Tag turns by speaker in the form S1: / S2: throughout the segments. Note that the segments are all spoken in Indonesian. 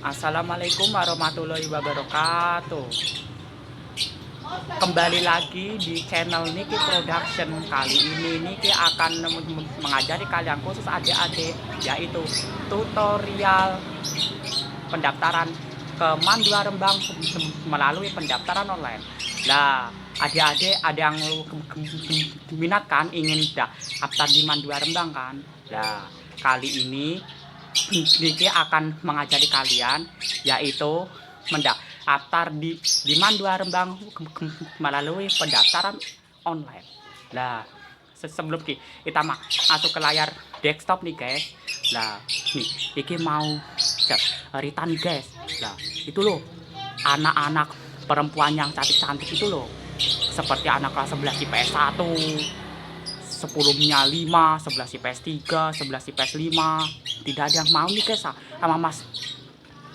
S1: Assalamualaikum warahmatullahi wabarakatuh. Kembali lagi di channel Niki Production. Kali ini Niki akan mengajari kalian khusus adik-adik, yaitu tutorial pendaftaran ke MAN 2 Rembang melalui pendaftaran online. Nah, adik-adik ada yang minat kan, ingin daftar di MAN 2 Rembang kan? Nah, kali ini Niki akan mengajari kalian yaitu mendaftar di MAN 2 Rembang melalui pendaftaran online. Nah, sebelum kita masuk ke layar desktop nih guys. Nah, nih Niki mau cerita nih guys. Nah, itu loh anak-anak perempuan yang cantik-cantik itu loh. Seperti anak kelas 11 IPS 1, sebelumnya 5, 11 IPS 3, 11 IPS 5. Tidak ada yang mau nih guys sama Mas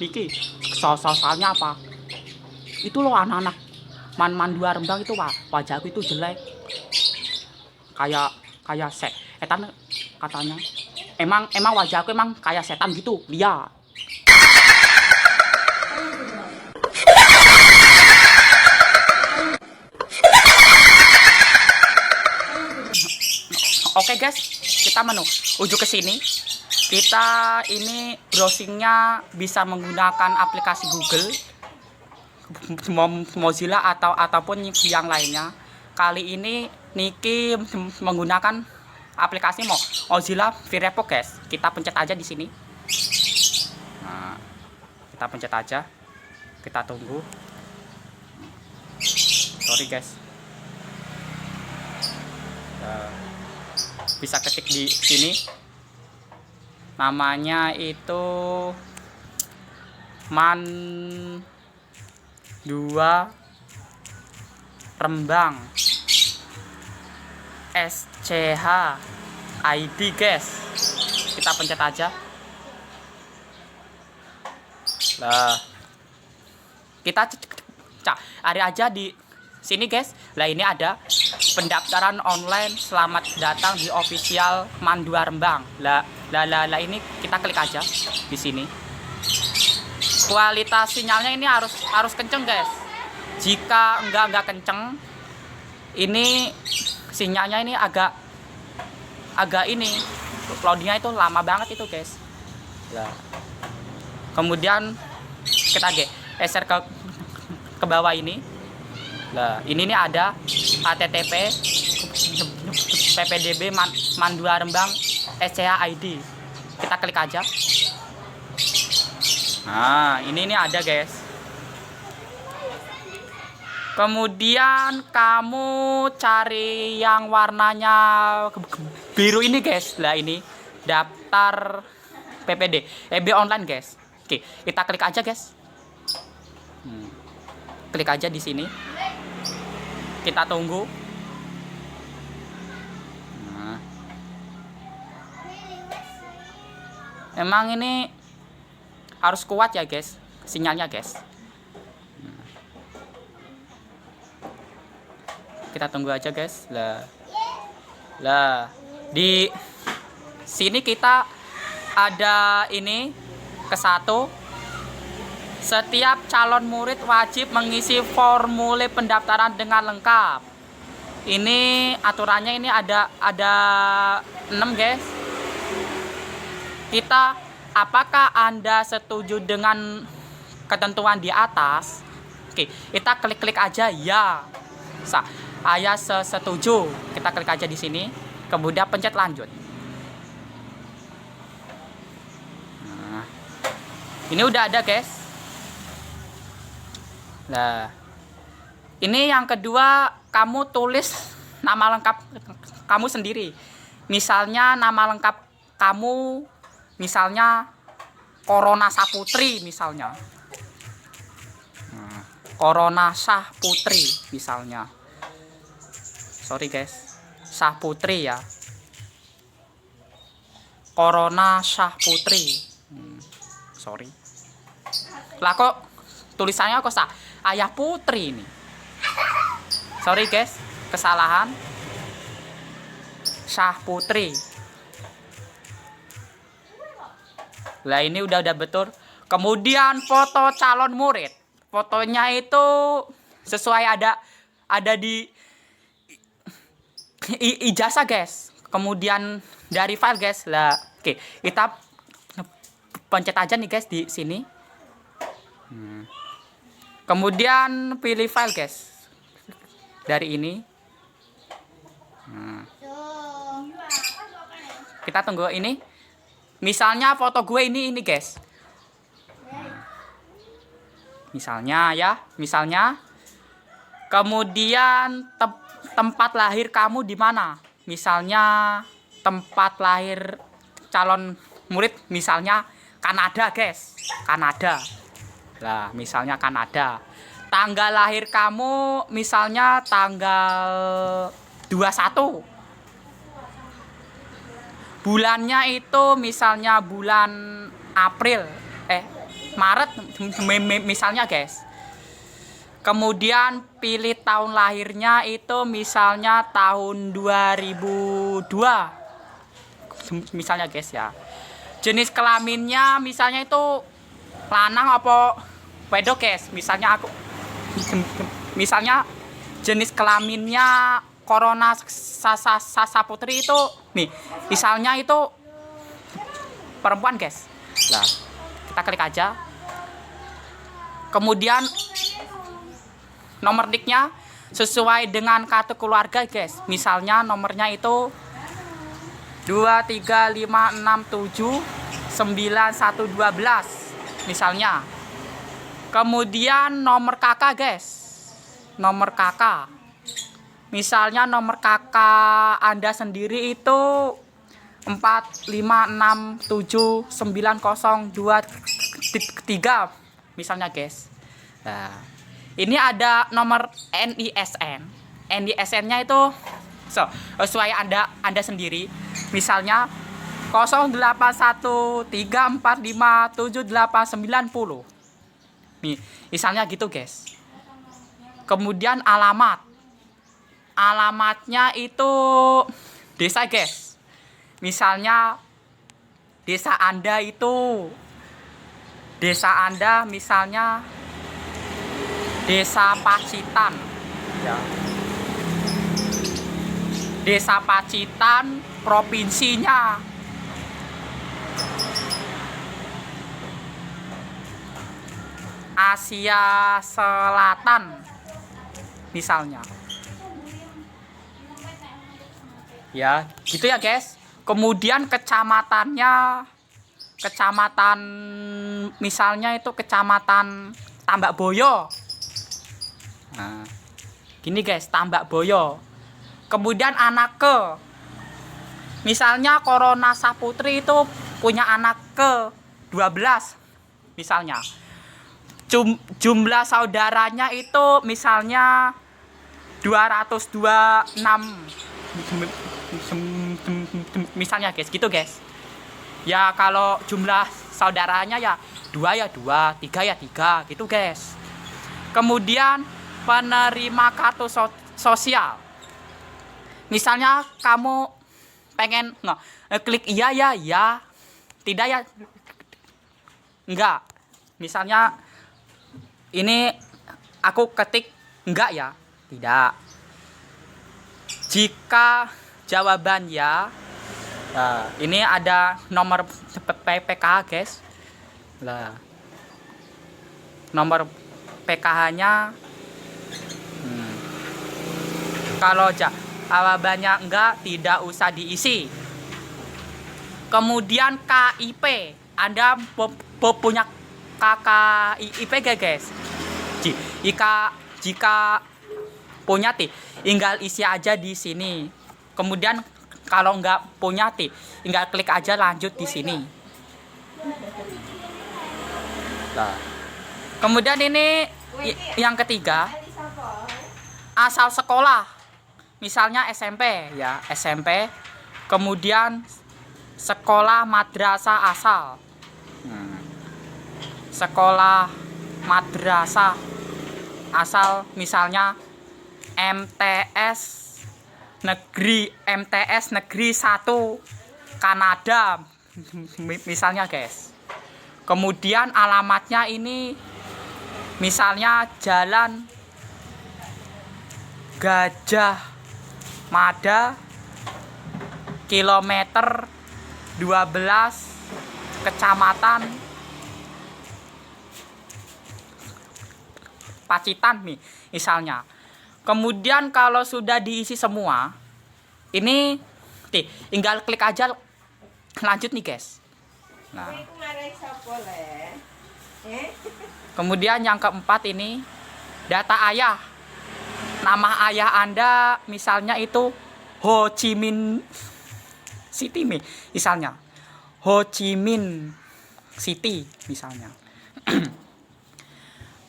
S1: Niki. Soalnya apa? Itu loh anak-anak MAN 2 Rembang itu wajahku itu jelek. Kayak setan katanya. Emang wajahku emang kayak setan gitu. Lihat. Oke guys, kita menuju ke sini. Kita ini browsingnya bisa menggunakan aplikasi Google, Mozilla ataupun yang lainnya. Kali ini Niki menggunakan aplikasi Mozilla Firefox guys. Kita pencet aja di sini. Nah, kita pencet aja. Kita tunggu. Sorry guys. Bisa ketik di sini. Namanya itu MAN 2 Rembang SCH ID guys. Kita pencet aja. Lah, kita cari aja di sini guys. Lah, ini ada pendaftaran online. Selamat datang di official MAN 2 Rembang. Lah ini kita klik aja di sini. Kualitas sinyalnya ini harus kenceng guys. Jika enggak kenceng, ini sinyalnya ini agak ini loadingnya itu lama banget itu guys. Lah, kemudian kita geser ke bawah ini. Nah, ini nih ada http ppdb MAN 2 Rembang SCH ID. Kita klik aja. Nah, ini ada guys. Kemudian kamu cari yang warnanya biru ini guys. Nah, ini daftar PPD EB online guys. Oke, kita klik aja guys. Klik aja di sini. Kita tunggu. Nah, emang ini harus kuat ya guys sinyalnya guys. Kita tunggu aja guys. Lah di sini kita ada ini ke satu. Setiap calon murid wajib mengisi formulir pendaftaran dengan lengkap. Ini aturannya ini ada 6 guys. Apakah Anda setuju dengan ketentuan di atas? Oke, kita klik aja ya. Saya setuju. Kita klik aja di sini. Kemudian pencet lanjut. Nah, ini udah ada guys. Nah, ini yang kedua, kamu tulis nama lengkap kamu sendiri. Misalnya nama lengkap kamu, misalnya Corona Saputri misalnya. Nah, Corona Saputri misalnya. Sorry guys, Saputri ya. Corona Saputri. Sorry. Lah kok tulisannya kok Ayah Putri ini. Sorry guys, kesalahan. Syah Putri. Lah, ini udah betul. Kemudian foto calon murid. Fotonya itu sesuai ada di ijazah, guys. Kemudian dari file, guys. Lah, oke, kita pencet aja nih, guys, di sini. Kemudian pilih file, guys. Dari ini. Kita tunggu ini. Misalnya foto gue ini, guys. Misalnya. Kemudian tempat lahir kamu di mana? Misalnya tempat lahir calon murid, misalnya Kanada, guys. Kanada. Lah, misalnya Kanada. Tanggal lahir kamu misalnya tanggal 21. Bulannya itu misalnya bulan Maret misalnya, guys. Kemudian pilih tahun lahirnya itu misalnya tahun 2002. Misalnya, guys, ya. Jenis kelaminnya misalnya itu lanang apa wedok, guys. Misalnya jenis kelaminnya Corona Sasa Putri itu nih, misalnya itu perempuan, guys. Nah, kita klik aja. Kemudian nomor niknya sesuai dengan kartu keluarga, guys. Misalnya nomornya itu 235679112 misalnya. Kemudian nomor kakak, guys. Nomor kakak. Misalnya nomor kakak Anda sendiri itu 4567902 misalnya, guys. Nah, ini ada nomor NISN. NISN-nya itu sesuai Anda sendiri. Misalnya 0813457890. Nih, misalnya gitu, guys. Kemudian alamatnya itu desa, guys. Misalnya desa Anda misalnya Desa Pacitan, ya. Desa Pacitan, provinsinya Asia Selatan misalnya. Ya, gitu ya, guys. Kemudian kecamatan misalnya itu Kecamatan Tambak Boyo. Nah, gini, guys, Tambak Boyo. Kemudian anak ke, misalnya Corona Saputri itu punya anak ke 12 misalnya. Jumlah saudaranya itu misalnya 226 misalnya, guys, gitu, guys. Ya, kalau jumlah saudaranya ya 2 ya 2, 3 ya 3 gitu, guys. Kemudian penerima kartu sosial. Misalnya kamu pengen klik iya ya, ya. Tidak ya, enggak. Misalnya ini aku ketik enggak ya, tidak. Jika jawaban ya, ini ada nomor PPK, guys. Lah, nomor PKH-nya kalau jawabannya enggak, tidak usah diisi. Kemudian KIP, Anda punya KIP, guys. Jika punya tinggal isi aja di sini. Kemudian kalau enggak punya tinggal klik aja lanjut di sini. Nah, kemudian ini yang ketiga, asal sekolah. Misalnya SMP, ya, SMP. Kemudian sekolah madrasah asal. Sekolah madrasah asal misalnya MTS Negeri 1 Kanada misalnya, guys. Kemudian alamatnya ini misalnya Jalan Gajah Mada kilometer 12 Kecamatan Pacitan nih misalnya. Kemudian kalau sudah diisi semua, ini tinggal klik aja lanjut nih guys. Nah, kemudian yang keempat ini data ayah. Nama ayah Anda misalnya itu Ho Chi Minh City misalnya. Ho Chi Minh City misalnya.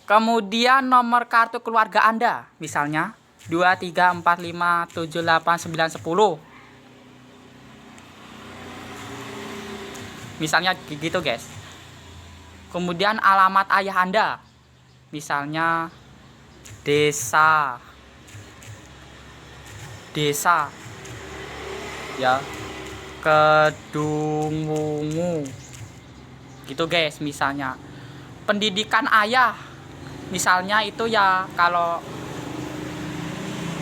S1: Kemudian nomor kartu keluarga Anda misalnya 234578910. Misalnya gitu guys. Kemudian alamat ayah Anda misalnya desa ya Kedungwungu gitu guys. Misalnya pendidikan ayah misalnya itu ya kalau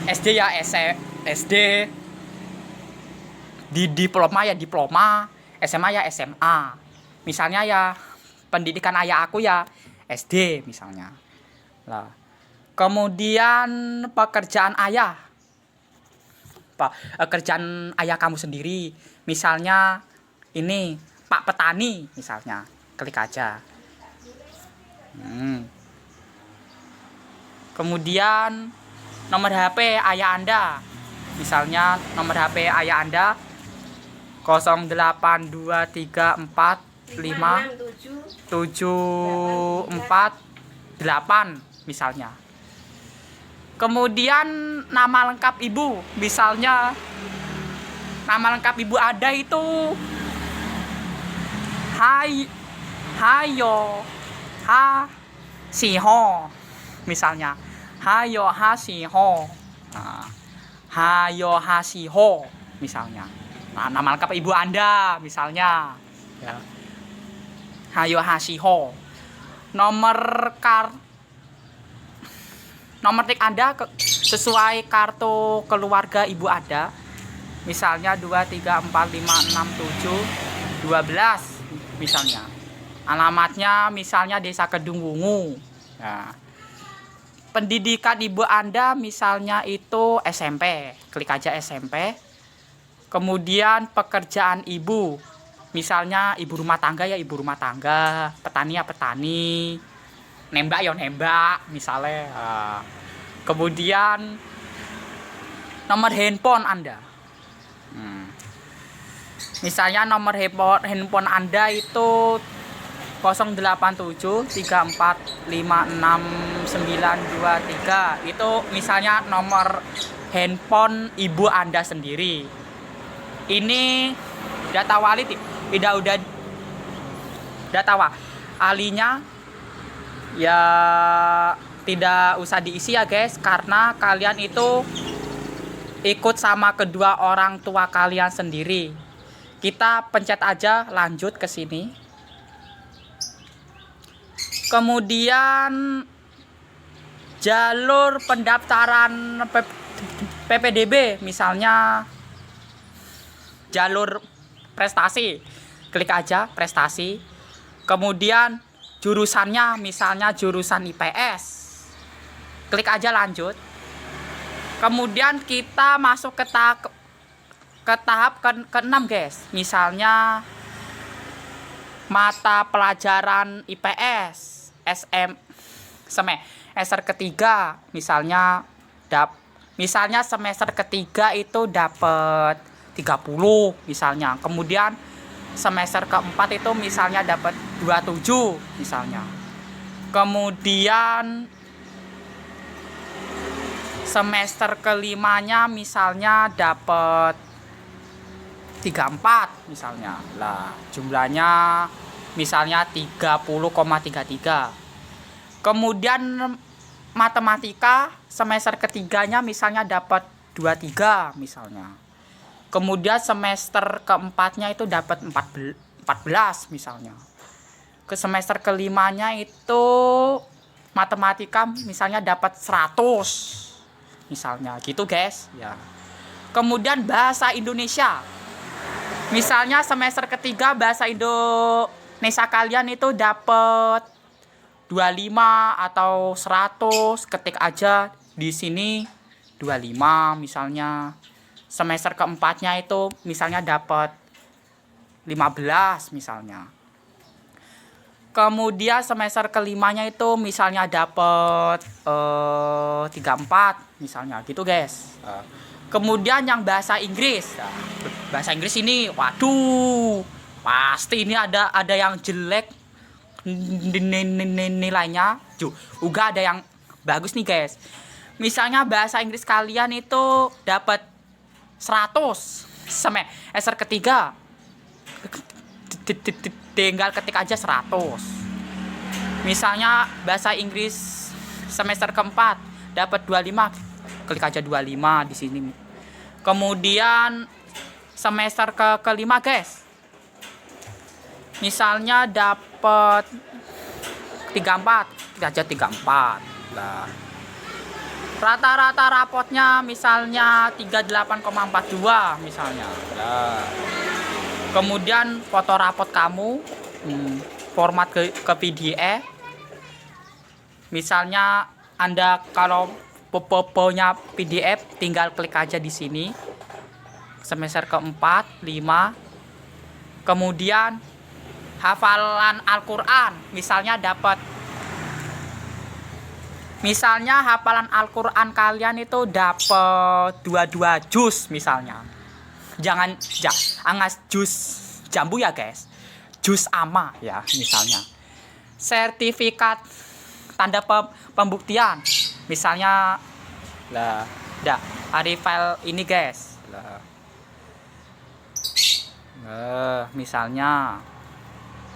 S1: SD ya SD, di diploma ya diploma, SMA ya SMA. Misalnya ya pendidikan ayah aku ya SD misalnya. Lah, kemudian pekerjaan ayah. Pekerjaan ayah kamu sendiri. Misalnya ini Pak Petani misalnya. Klik aja. Kemudian nomor HP ayah Anda. Misalnya nomor HP ayah Anda 082345748 misalnya. Kemudian nama lengkap ibu, misalnya nama lengkap ibu ada itu Hayo Hasiho misalnya. Hayo Hasiho. Nah, Hayo Hasiho misalnya. Nah, nama lengkap ibu Anda misalnya ya. Hayo Hasiho. Nomor tik Anda sesuai kartu keluarga ibu Anda. Misalnya 234566712 misalnya. Alamatnya misalnya Desa Kedungwungu. Nah, pendidikan ibu Anda misalnya itu SMP. Klik aja SMP. Kemudian pekerjaan ibu, misalnya ibu rumah tangga ya ibu rumah tangga, petani ya petani, nembak ya nembak misalnya. Kemudian nomor handphone Anda. Misalnya nomor handphone Anda itu 08734566923. Itu misalnya nomor handphone ibu Anda sendiri. Ini data wali udah data walinya ya tidak usah diisi ya guys, karena kalian itu ikut sama kedua orang tua kalian sendiri. Kita pencet aja lanjut ke sini. Kemudian jalur pendaftaran PPDB misalnya jalur prestasi. Klik aja prestasi. Kemudian jurusannya misalnya jurusan IPS. Klik aja lanjut. Kemudian kita masuk ke tahap ke-6 guys. Misalnya mata pelajaran IPS semester ketiga misalnya semester ketiga itu dapat 30 misalnya. Kemudian semester keempat itu misalnya dapat 27 misalnya. Kemudian semester kelimanya misalnya dapat 34 misalnya. Lah, jumlahnya misalnya 30,33. Kemudian matematika semester ketiganya misalnya dapat 23 misalnya. Kemudian semester keempatnya itu dapat 14 misalnya. ke semester kelimanya itu matematika misalnya dapat 100 misalnya gitu guys ya. Kemudian bahasa Indonesia misalnya semester ketiga bahasa Indonesia kalian itu dapat 25 atau 100, ketik aja di sini 25 misalnya. Semester keempatnya itu misalnya dapat 15 misalnya. Kemudian semester kelimanya itu misalnya dapat 34 misalnya gitu guys. Kemudian yang bahasa Inggris. Bahasa Inggris ini waduh, pasti ini ada yang jelek nilainya. Juga ada yang bagus nih guys. Misalnya bahasa Inggris kalian itu dapat 100 semester ketiga, tinggal ketik aja 100. Misalnya bahasa Inggris semester keempat dapat 25, klik aja 25 di sini. Kemudian semester kelima guys, misalnya dapat 34, klik aja 34. Nah, rata-rata rapotnya misalnya 38,42 misalnya. Nah, kemudian foto rapot kamu format ke PDF. Misalnya Anda kalau punya PDF tinggal klik aja di sini. Semester keempat, 5. Kemudian hafalan Al-Qur'an misalnya dapat, misalnya hafalan Al-Qur'an kalian itu dapat 22 juz misalnya. Jangan juz jambu ya guys. Juz amma ya misalnya. Sertifikat tanda pembuktian misalnya lah, dari file ini guys. Misalnya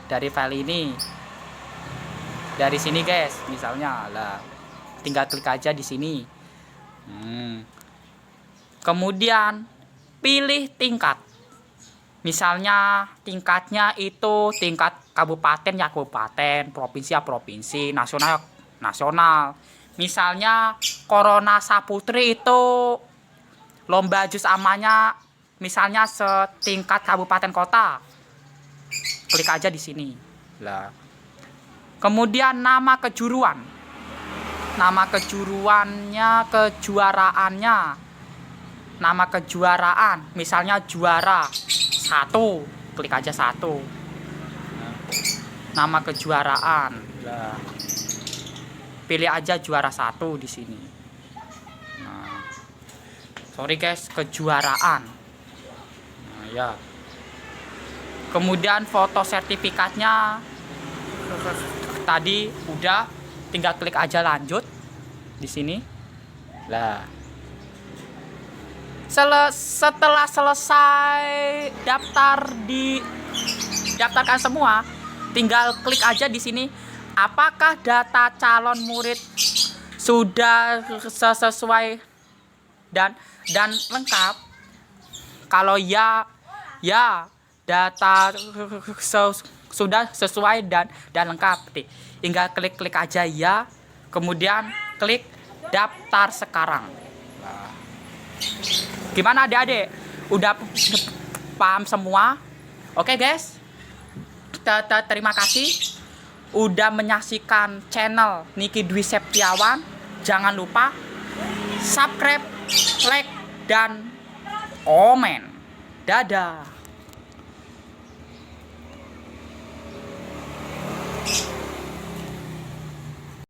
S1: dari file ini, dari sini guys misalnya lah, tinggal klik aja di sini. Kemudian pilih tingkat. Misalnya tingkatnya itu tingkat kabupaten ya kabupaten, provinsi ya provinsi, nasional ya nasional. Misalnya Corona Saputri itu lomba juz amanya misalnya setingkat kabupaten kota. Klik aja di sini. Lah. Kemudian nama kejuruan. Nama kejuruannya, kejuaraannya. Nama kejuaraan, misalnya juara 1, klik aja 1. Nama kejuaraan. Lah. Pilih aja juara 1 di sini. Nah. Sorry guys, kejuaraan. Nah, ya. Kemudian foto sertifikatnya tadi udah, tinggal klik aja lanjut di sini. Lah. Setelah selesai daftarkan semua, tinggal klik aja di sini. Apakah data calon murid sudah sesuai dan lengkap? Kalau ya data sudah sesuai dan lengkap. Tinggal klik aja ya. Kemudian klik daftar sekarang. Gimana adik-adik? Udah paham semua? Oke guys. Terima kasih udah menyaksikan channel Niki Dwi Septiawan. Jangan lupa subscribe, like, dan komen. Dadah.